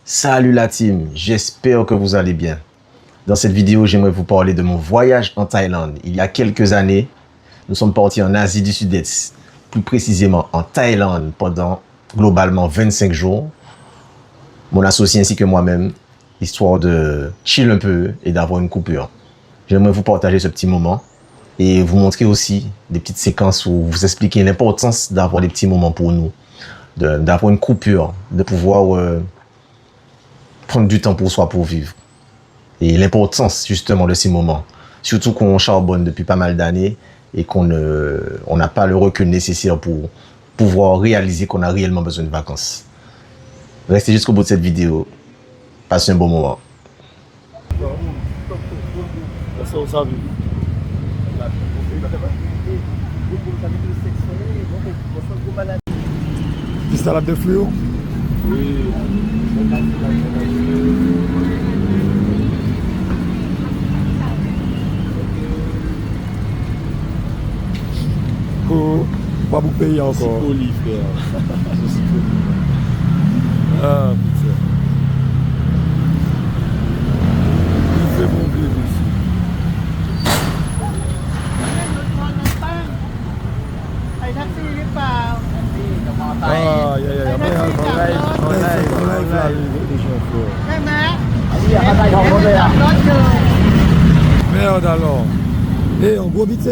Salut la team, j'espère que vous allez bien. Dans cette vidéo, j'aimerais vous parler de mon voyage en Thaïlande. Il y a quelques années, nous sommes partis en Asie du Sud-Est, plus précisément en Thaïlande pendant globalement 25 jours. Mon associé ainsi que moi-même, histoire de chill un peu et d'avoir une coupure. J'aimerais vous partager ce petit moment et vous montrer aussi des petites séquences où vous expliquer l'importance d'avoir des petits moments pour nous, d'avoir une coupure, de pouvoir prendre du temps pour soi pour vivre. Et l'importance justement de ces moments, surtout qu'on charbonne depuis pas mal d'années et qu'on n'a pas le recul nécessaire pour pouvoir réaliser qu'on a réellement besoin de vacances. Restez jusqu'au bout de cette vidéo. Passez un bon moment. Des salades de fluo? Oui. Pour pas vous payer encore. C'est olive, Ah, putain. Il fait bon vivre ici. Ah, yeah, yeah, yeah. Merde alors. Eh, on gros vite.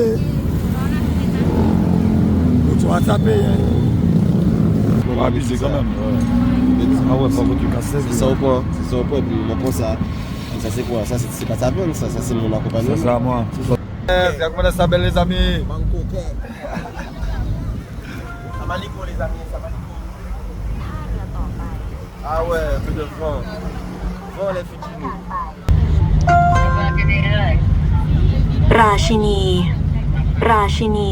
Tu vas taper, hein. On va abuser quand même. Ah ouais, par contre, tu casses. C'est ça au point. C'est ça au point. Et puis on prend ça. Ça c'est quoi? Ça c'est pas sa viande, ça c'est mon accompagnement. C'est ça, moi. C'est comment ça s'appelle, les amis? Samaliko les amis, Samaliko. Ah ouais, un peu de franc. Franc les futinos. ราชินี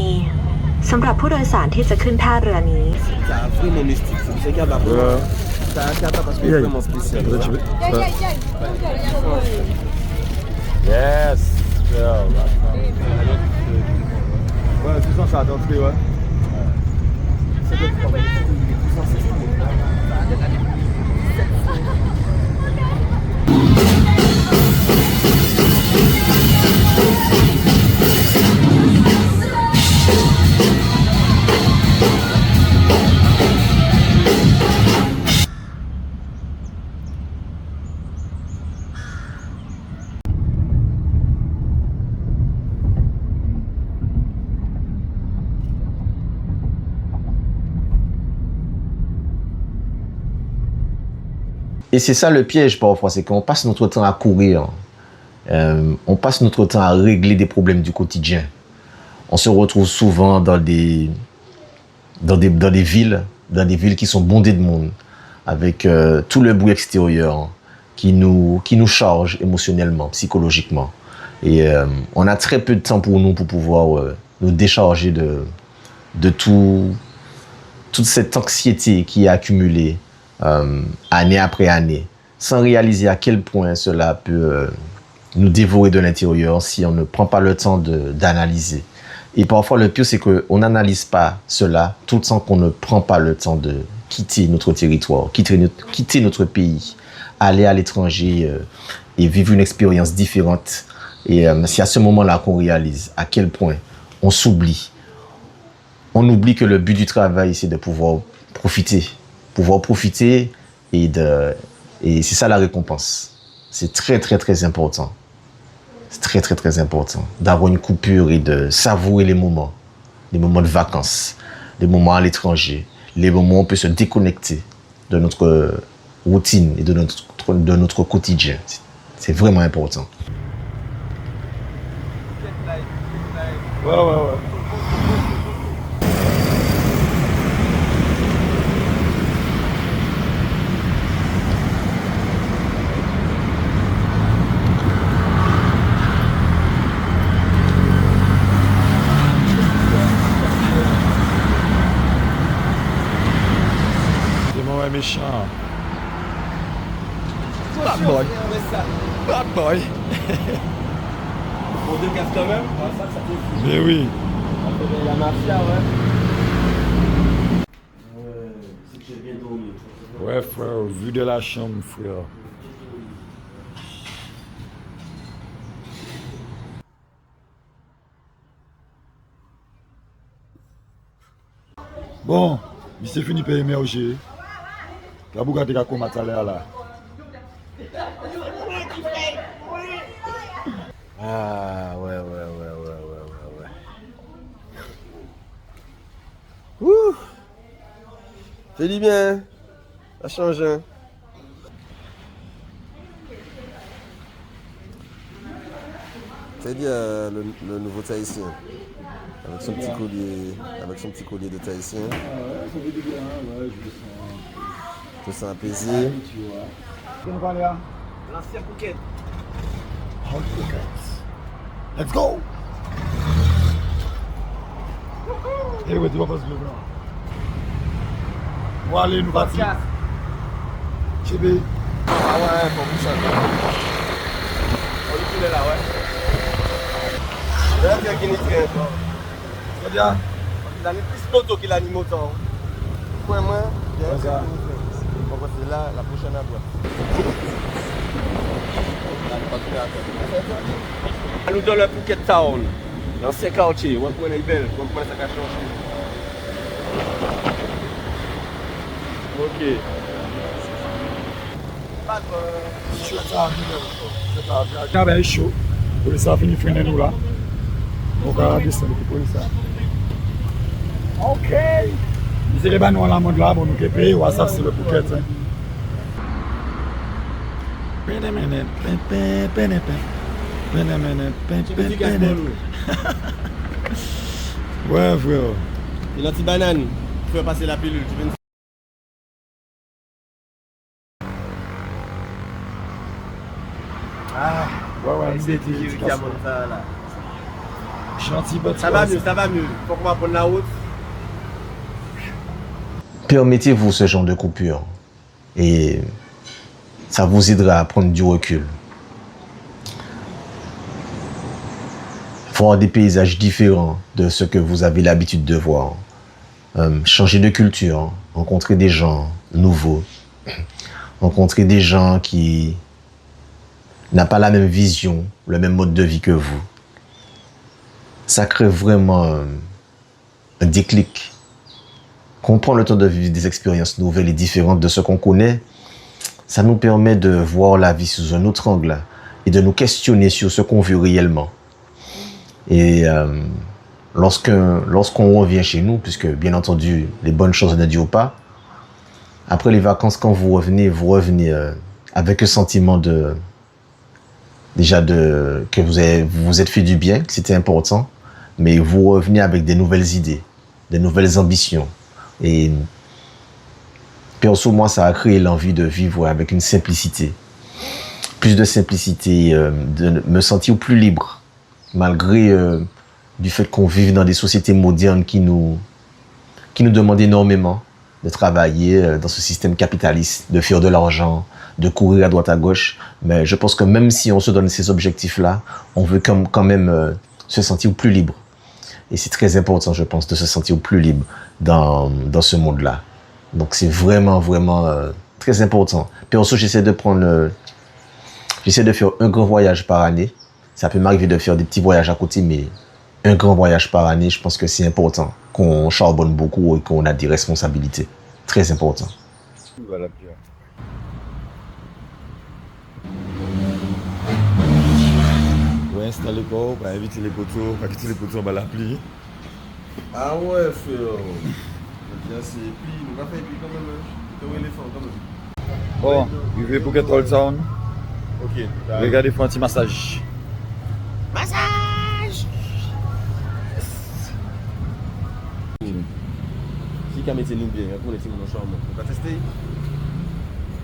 สำหรับผู้โดยสารที่จะขึ้นท่าเรือนี้ C'est vraiment mystique. C'est ça qui a la ça a parce que c'est vraiment spécial. Yes. Ouais, tout ça, ça a d'entrée, ouais. Et c'est ça le piège parfois, c'est qu'on passe notre temps à courir. On passe notre temps à régler des problèmes du quotidien. On se retrouve souvent dans des villes qui sont bondées de monde, avec tout le bruit extérieur qui nous charge émotionnellement, psychologiquement. Et on a très peu de temps pour nous pour pouvoir nous décharger de toute cette anxiété qui est accumulée année après année, sans réaliser à quel point cela peut nous dévorer de l'intérieur si on ne prend pas le temps d'analyser. Et parfois, le pire, c'est qu'on n'analyse pas cela tout le temps qu'on ne prend pas le temps de quitter notre territoire, quitter notre pays, aller à l'étranger et vivre une expérience différente. Et c'est à ce moment-là qu'on réalise à quel point on s'oublie. On oublie que le but du travail, c'est de pouvoir profiter et c'est ça la récompense. C'est très, très, très important. C'est très, très, très important d'avoir une coupure et de savourer les moments de vacances, les moments à l'étranger, les moments où on peut se déconnecter de notre routine et de notre quotidien. C'est vraiment important. Ouais. Méchant. Bad boy. Bad boy. Pour deux cases quand même, ça fait fou. Mais oui. La mafia, ouais. C'est que j'ai bien dormi. Ouais, frère, vue de la chambre, frère. Bon, il s'est fini par émerger. La bouga de la comate là. Ah, ouais. Ouh! C'est du bien. Ça change, hein? C'est bien le nouveau Tahitien. Avec son petit collier de Tahitien. Ouais, ça fait du bien, ouais, je le sens. Tout ça apaisé. Qu'est-ce qu'on va aller à? L'ancien Phuket. Oh, Phuket. Let's go! Eh ouais, tu vas pas se lever. On va aller nous battre. Chébé. Ah ouais, pour vous ça. On est là, ouais. Là, il y a qui n'est très fort. Très bien. Il a mis plus moto qu'il a mis moto. Point moins, bien. C'est ça. Pourquoi c'est là, la prochaine à boire. Nous dans le Phuket Town, l'ancien quartier, on prend les belles, on prend ça qui changé. Ok. Ah ben, il est chaud. Pour ça, fini freiner nous là. On va descendre pour ça. Ok. Ils étaient nous à la mode là, bon, nous qui payons, on va ça, c'est le Phuket. Ouais, frère. Et la petite banane, tu peux passer la pilule, tu veux une... Ah, Ouais, c'est qui a monté ça là. Gentil, petit. Ça va mieux. Faut qu'on va prendre la route. Permettez-vous ce genre de coupure et ça vous aidera à prendre du recul. Voir des paysages différents de ce que vous avez l'habitude de voir. Changer de culture, rencontrer des gens nouveaux, rencontrer des gens qui n'ont pas la même vision, le même mode de vie que vous. Ça crée vraiment un déclic. Qu'on prend le temps de vivre des expériences nouvelles et différentes de ce qu'on connaît, ça nous permet de voir la vie sous un autre angle et de nous questionner sur ce qu'on vit réellement. Et lorsqu'on revient chez nous, puisque bien entendu les bonnes choses ne durent pas, après les vacances, quand vous revenez avec un sentiment que vous vous êtes fait du bien, que c'était important, mais vous revenez avec des nouvelles idées, des nouvelles ambitions. Et perso, moi, ça a créé l'envie de vivre avec une simplicité. Plus de simplicité, de me sentir plus libre, malgré du fait qu'on vive dans des sociétés modernes qui nous demandent énormément de travailler dans ce système capitaliste, de faire de l'argent, de courir à droite à gauche. Mais je pense que même si on se donne ces objectifs-là, on veut quand même se sentir plus libre. Et c'est très important, je pense, de se sentir plus libre dans ce monde-là. Donc c'est vraiment, vraiment très important. Puis ensuite, j'essaie de faire un grand voyage par année. Ça peut m'arriver de faire des petits voyages à côté, mais un grand voyage par année, je pense que c'est important. Qu'on charbonne beaucoup et qu'on a des responsabilités. Très important. Voilà, ouais, installer quoi, on va éviter les poteaux, on va quitter les poteaux, on va l'appeler. Ah ouais, frère. Bien, c'est puis, on va faire puis quand même, c'est un éléphant quand même. Bon, je vais pour Phuket Old Town. Ok. Regardez, faire un petit massage. Si quand mettez nous bien, on est mon chambre. On va tester.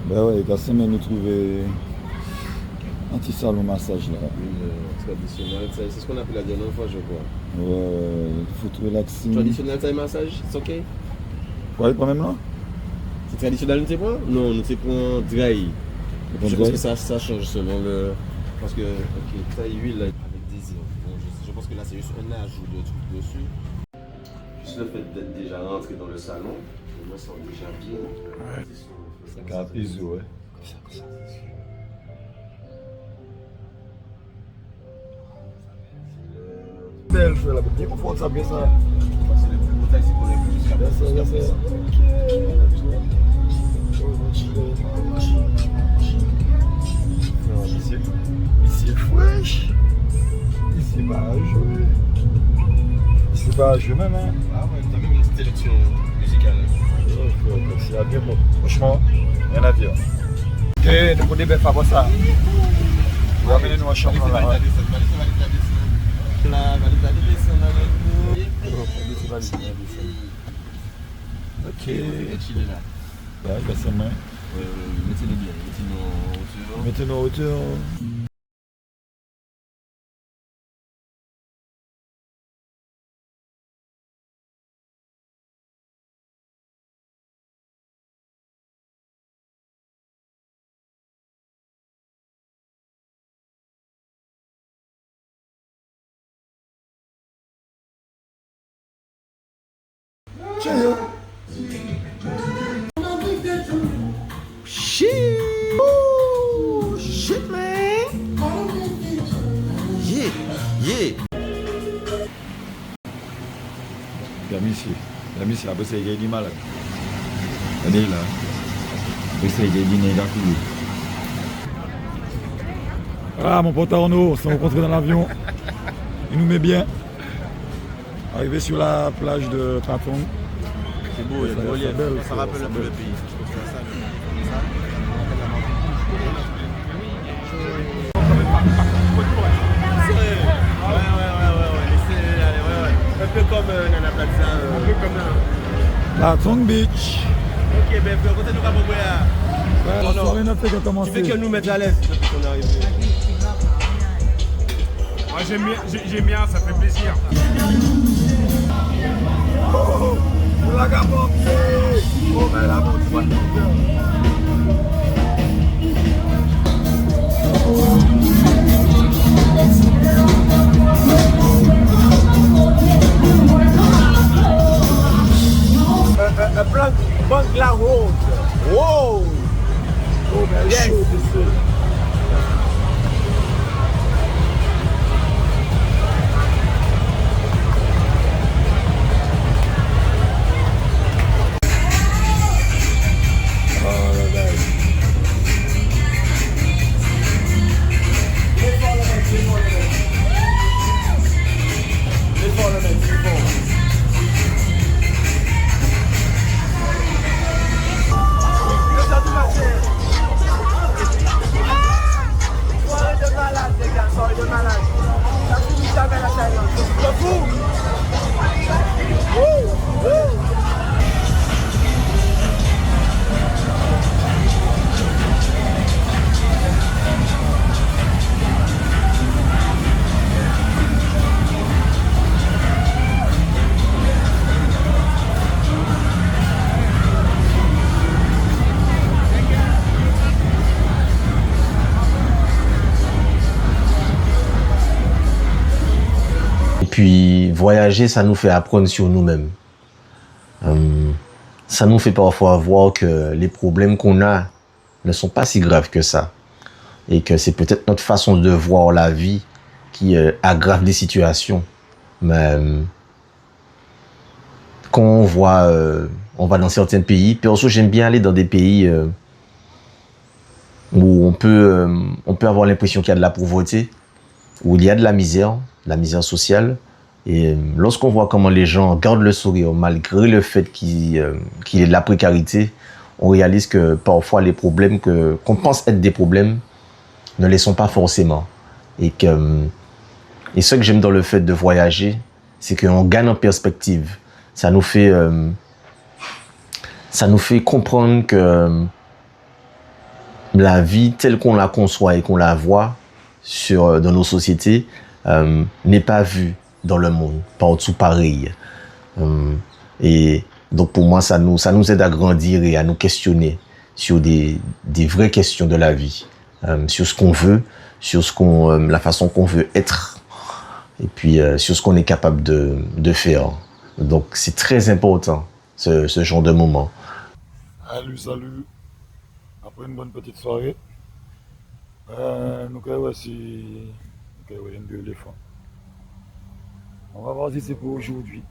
Ben ouais, quand c'est nous trouver un petit salon massage là. Traditionnel, c'est ce qu'on a appelé la dernière fois, je crois. Ouais, faut te relaxer. Traditionnel Thai massage, c'est ok? Ouais, quand même là? C'est traditionnel, nous te prend? Non, nous te prend dry. Je pense que ça change selon le. Parce que, ok, Thai huile avec des îles. Bon, je pense que là c'est juste un ajout de trucs dessus. Juste le fait d'être déjà rentré dans le salon, les mains sont déjà bien. Ouais. Carapizou, ouais. Belle, frère, là, bien confortable, bien ça. C'est le plus beau taxi qu'on ait vu jusqu'à Bien ça. Ici, fresh. Ici, pas à jouer. Ici, pas à jouer même, hein. Ah ouais, t'as même une petite élection musicale. C'est bien bon. Franchement, rien à dire. Et nous prenons bien faveur ça. Vous ramenez nous en chambre là. Ok. Là, il va sa main. Mettez-les bien, mettez-nous en hauteur. Mettez-nous en hauteur. Tiens, Shit! Oh, shit, man! Yeah, yeah! la miss, la bosse, il y a du malade. Regardez là. La bosse, il y a du nez d'un coup. Ah, mon pote Arnaud, on s'est rencontrés dans l'avion. Il nous met bien. Arrivé sur la plage de Patong. C'est beau, il y a le relief. Ça rappelle un peu le pays. Ouais. Un peu comme Nana Plaza. Un peu comme là. Patong Beach. Ok, ben côté nous pas Ouais, la soirée n'a fait que Tu commencer. veux que nous mettre à l'aise depuis qu'on est arrivé. Moi j'aime bien, ça fait plaisir. La gamme, oh, mais la montre, tu vois. Un plan Bangla Road. Wow! Oh, mais Yes. chaud, c'est ça. Puis voyager, ça nous fait apprendre sur nous-mêmes. Ça nous fait parfois voir que les problèmes qu'on a ne sont pas si graves que ça. Et que c'est peut-être notre façon de voir la vie qui aggrave les situations. Mais quand on voit, on va dans certains pays, perso j'aime bien aller dans des pays où on peut avoir l'impression qu'il y a de la pauvreté, où il y a de la misère sociale. Et lorsqu'on voit comment les gens gardent le sourire malgré le fait qu'il y ait de la précarité, on réalise que parfois les problèmes qu'on pense être des problèmes ne les sont pas forcément. Et ce que j'aime dans le fait de voyager, c'est qu'on gagne en perspective. Ça nous fait comprendre que la vie telle qu'on la conçoit et qu'on la voit dans nos sociétés n'est pas vue dans le monde, partout pareil. Et donc pour moi, ça nous aide à grandir et à nous questionner sur des vraies questions de la vie, sur ce qu'on veut, sur la façon qu'on veut être, et puis sur ce qu'on est capable de faire. Donc c'est très important, ce genre de moment. Salut, salut. Après une bonne petite soirée, nous avons aussi un deux éléphants. On va voir si c'est pour aujourd'hui.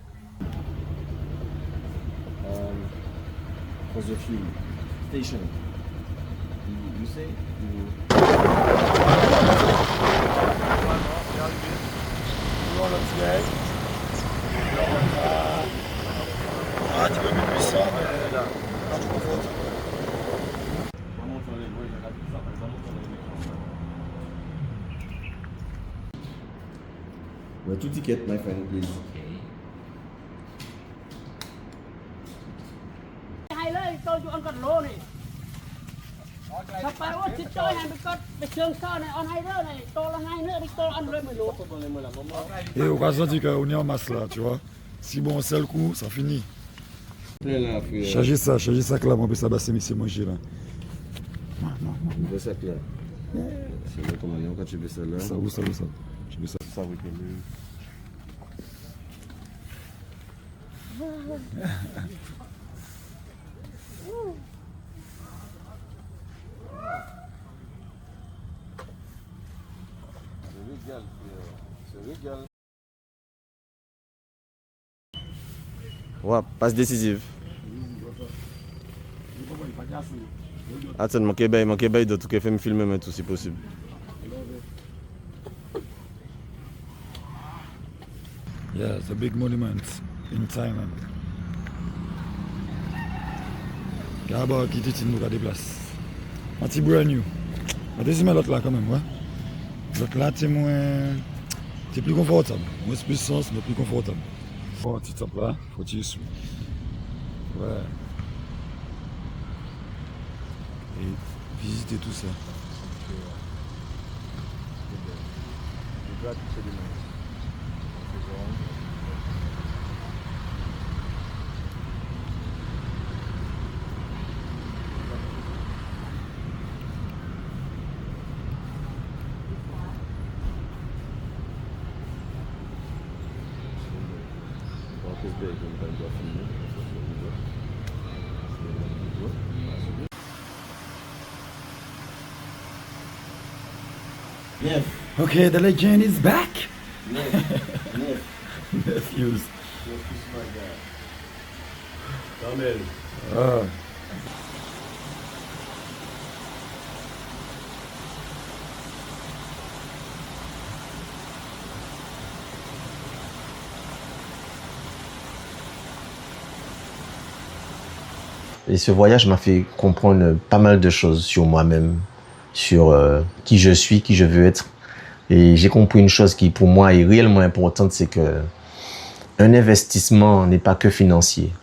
For the fuel station. You say? Un petit peu plus puissant, mais là, pas trop fort. Well, 2 tickets, my friend, please. ให้เลยโตอยู่อันกัดโลนี่ถ้าไปว่าจิตใจให้มันก็ไปเชิงซ่าในออนไฮเดอร์ในโตละไงเนื้อที่โตอันเลยไม่รู้ Et au cas où on est en masse là, tu vois. Si bon, c'est le coup, ça finit. Plein là, frère. Chargez ça que là, on peut s'abasser, mais c'est manger là. Tu veux ça que là? C'est bon, comment on quand tu veux ça là? Ça. Tu veux ça. Ça, oui, que le... C'est régal. Ouais, passe décisive. Attends, mon Québec de tout fait me filmer mais tout si possible. Yeah, it's a big monument in Thailand. Gaba qui dit nous des places. Un petit brand new. Mais deuxième l'autre là quand même, ouais. L'autre là c'est moins, c'est plus confortable. Moins puissance mais plus confortable. Bon, petit top là, faut tirer sous. Ouais. Et visiter tout ça. Yes. Okay, the legend is back. Yes. Nephews. Kamel. Ah. Et ce voyage m'a fait comprendre pas mal de choses sur moi-même, sur qui je suis, qui je veux être. Et j'ai compris une chose qui pour moi est réellement importante, c'est que un investissement n'est pas que financier.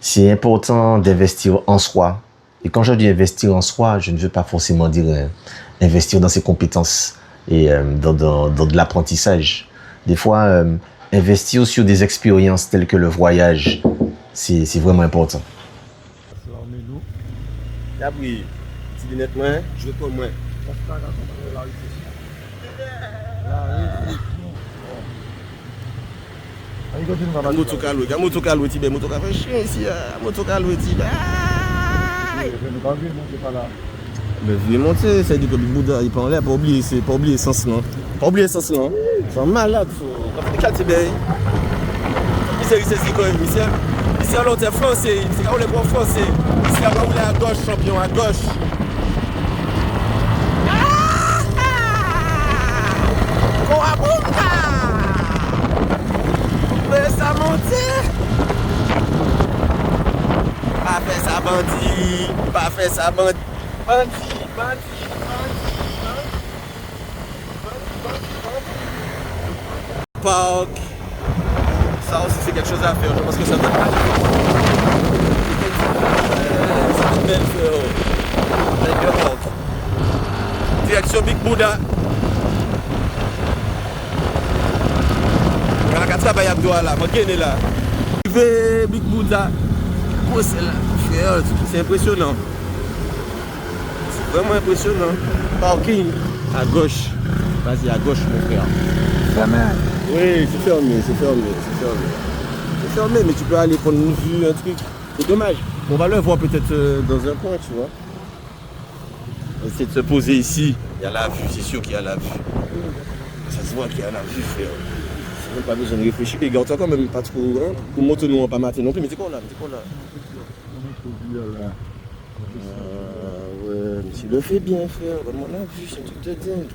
C'est important d'investir en soi. Et quand je dis investir en soi, je ne veux pas forcément dire investir dans ses compétences et dans de l'apprentissage. Des fois, investir sur des expériences telles que le voyage, c'est vraiment important. T'as pris petit lunette moins, je veux pas moins. Motokalou, Tibet, motokalou, chien ici, motokalou, Tibet. Mais vous voulez monter, ça dit que le Bouddha, il prend l'air, pas oublier sens là. Pas oublier sens là. C'est malade, faut. Tibet. Ici, quand même, ici, alors, t'es français, c'est quand on est bon français. Ici, alors, on est à gauche, champion, à gauche. Mais ça monte. Pas fait ça, bandit. Pas fait ça, bandit. Bandit. Parc. Ça aussi, c'est quelque chose à faire. Je pense que ça doit être. C'est une belle faire. Direction Big Buddha. Je travaille à Abdoua là, je suis là. Je vais Big Buddha. C'est impressionnant. C'est vraiment impressionnant. Parking à gauche. Vas-y, à gauche, mon frère. Oui, c'est fermé. C'est fermé, mais tu peux aller prendre une vue, un truc. C'est dommage. On va le voir peut-être dans un coin, tu vois. essayer de se poser ici. Il y a la vue, c'est sûr qu'il y a la vue. Ça se voit qu'il y a la vue, frère. C'est même pas besoin de réfléchir. Et garde-toi quand même pas trop, hein. Pour montrer nous pas matin non plus, mais c'est quoi là? Ouais, mais tu le fais bien, frère. Regarde-moi la vue, c'est un truc de dingue.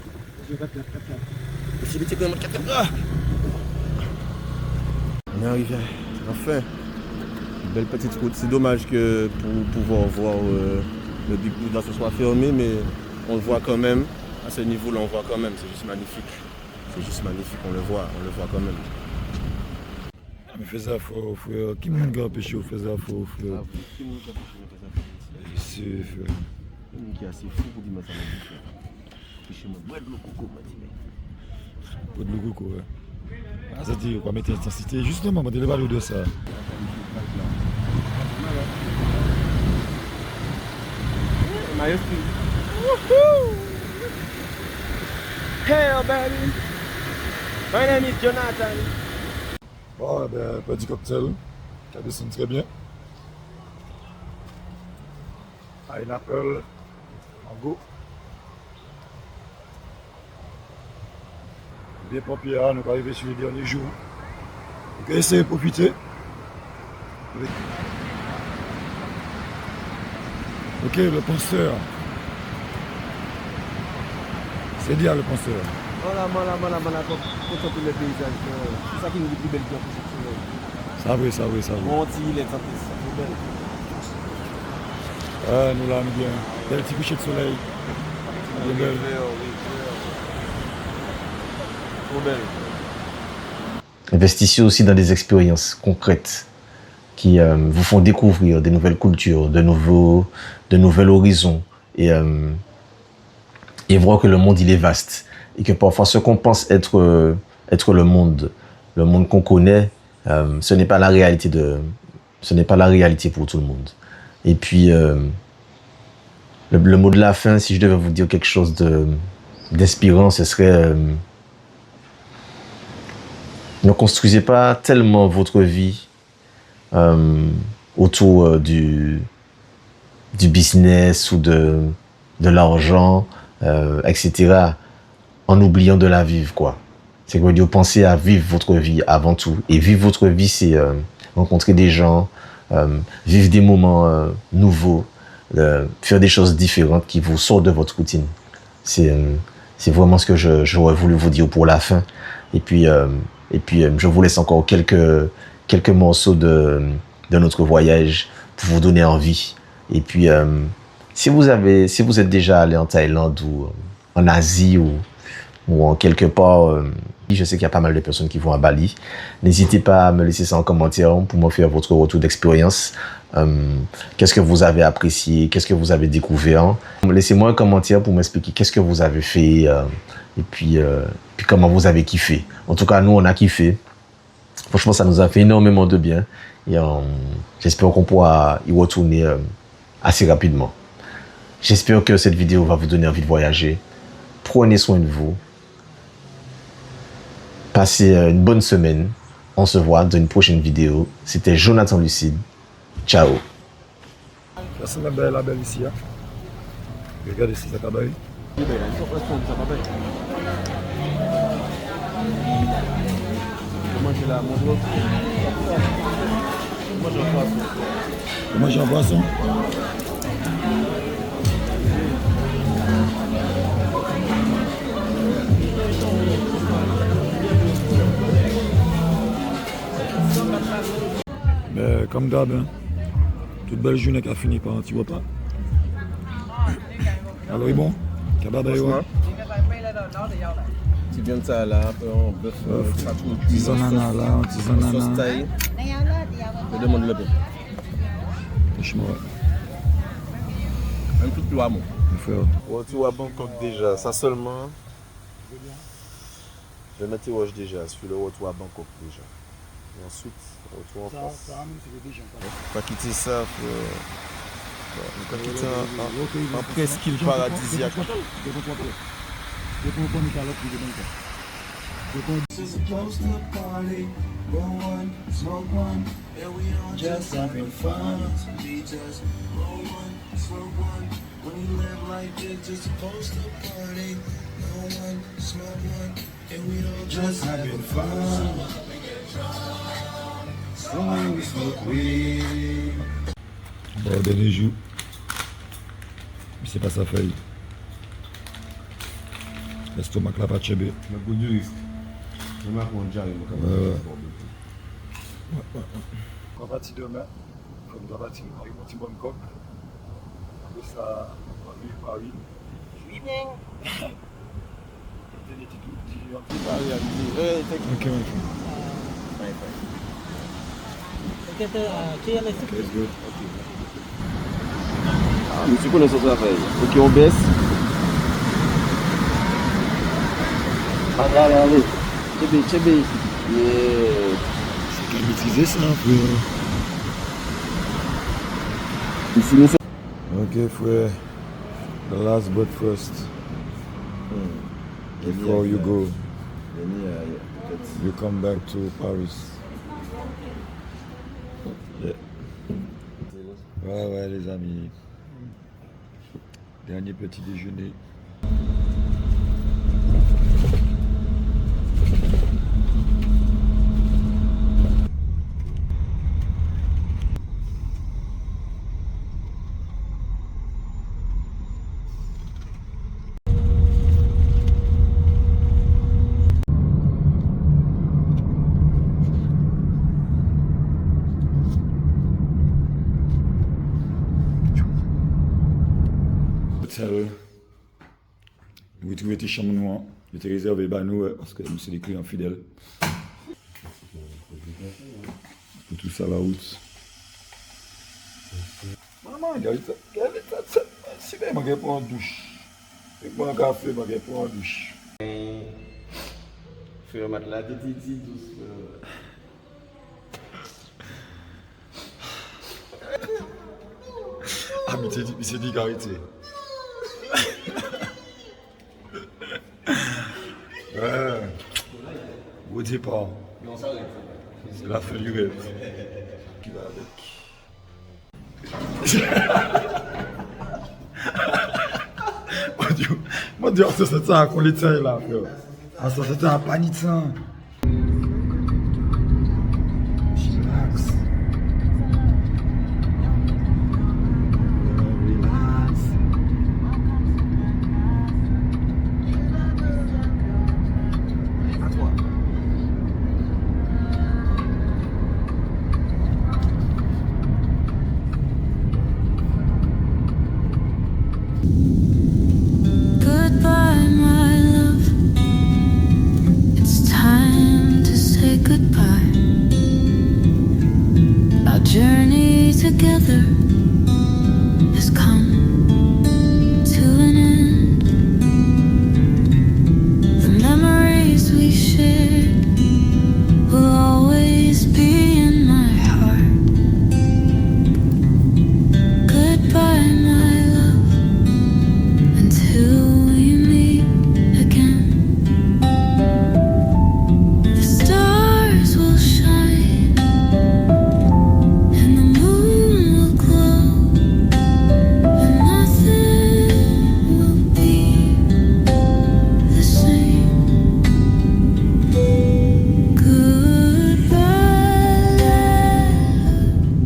C'est quand même 4 bras. On est arrivé, enfin. Une belle petite route. C'est dommage que pour pouvoir voir le Big Buddha ce soit fermé, mais on le voit quand même. À ce niveau-là, on voit quand même. C'est juste magnifique. C'est juste magnifique, on le voit quand même. Mais fais ça, faut. Qui m'a empêché de faire ça, faut. Qui m'a empêché de faire ça? C'est. Qui est assez fou pour dire ça. Empêchez-moi de boire de l'eau coco, m'a dit. Boire de l'eau coco, ouais. Ah, ça dit, on va mettre l'intensité. Justement, on va parler de ça. Hey, baby. My name is Jonathan. Bon, ben, petit cocktail, qui a descendu très bien. Pineapple, mango. Bien pompier, nous allons arriver sur les derniers jours. Donc, essayez de profiter. Ok, le penseur. C'est bien le penseur. Voilà, contempler le paysage. C'est ça qui nous dit plus belle que Ça oui. Monty, il est en plus, c'est trop belle. Ah, nous là, bien. Bel petit coucher de soleil. Bien belle. Trop belle. Investissez aussi dans des expériences concrètes qui vous font découvrir des nouvelles cultures, de nouveaux horizons et voir que le monde il est vaste et que parfois ce qu'on pense être le monde qu'on connaît, ce n'est pas la réalité pour tout le monde. Et puis le mot de la fin, si je devais vous dire quelque chose d'inspirant, ce serait ne construisez pas tellement votre vie autour du business ou de l'argent, etc., en oubliant de la vivre, quoi. C'est que vous devez penser à vivre votre vie avant tout. Et vivre votre vie, c'est rencontrer des gens, vivre des moments nouveaux, faire des choses différentes qui vous sortent de votre routine. C'est vraiment ce que j'aurais voulu vous dire pour la fin. Et puis je vous laisse encore quelques morceaux de notre voyage pour vous donner envie. Et puis, si vous êtes déjà allé en Thaïlande ou en Asie ou en quelque part, je sais qu'il y a pas mal de personnes qui vont à Bali. N'hésitez pas à me laisser ça en commentaire pour me faire votre retour d'expérience. Qu'est-ce que vous avez apprécié? Qu'est-ce que vous avez découvert? Laissez-moi un commentaire pour m'expliquer qu'est-ce que vous avez fait et puis comment vous avez kiffé. En tout cas, nous, on a kiffé. Franchement, ça nous a fait énormément de bien. Et j'espère qu'on pourra y retourner assez rapidement. J'espère que cette vidéo va vous donner envie de voyager. Prenez soin de vous. Passez une bonne semaine. On se voit dans une prochaine vidéo. C'était Jonathan Lucide. Ciao. Ça, c'est la belle ici. Hein. Regardez si ça cabaye. Moi j'ai un poisson. Mais comme d'hab, hein, toute belle journée qui a fini par un petit repas. Alors il est bon. Kebab est bon. Tu viens de ça là, un bœuf, Petit ananas là, un petit ananas. sauce thaï. Je demande le peu. Franchement, Un peu plus à moi. frère. Retour à Bangkok déjà, ça seulement. Je m'interroge déjà sur le retour à Bangkok déjà. Et ensuite, retour en France. Pas quitter ça, pas quitter un presqu'île paradisiaque. Supposed to party Roll one, smoke one, and we all just having fun. We just roll one, smoke one. When you live like this, just supposed to party. Roll one, smoke one, and we all just having fun. So when we smoke weed. Bon, dernier jour. C'est pas sa feuille. L'estomac là pas chébé. Le goût du risque. Je m'en prends déjà. On va partir demain. On va partir avec mon petit bon coq. Après ça, on va venir à Paris. Swimming. Ok. Let's go. Monsieur connaît son travail. Ok, on baisse. Allez. Chébé. Yeah. C'est qu'à maîtriser ça, frère. Ici, nous sommes. Ok, frère. The last but first. Before you go, you come back to Paris. Yeah. Ouais, les amis. Dernier petit déjeuner. Vous trouvez tes chambres noires, je t'ai réservé par nous parce que c'est des clients fidèles. Pour tout ça, la route. Maman, regarde ça. Si bien, je vais prendre une douche. Je vais prendre un café, je vais prendre une douche. Frère matelas, titi, douce. Ah, mais c'est dit carité. Ouais. Au départ. C'est la fin du rêve. Qui va avec. Mon Dieu, ça c'est ça qu'on les tient là, frère. Ah, ça c'était un panitin. Relax. Relax. À toi. Goodbye, my love. It's time to say goodbye. Our journey together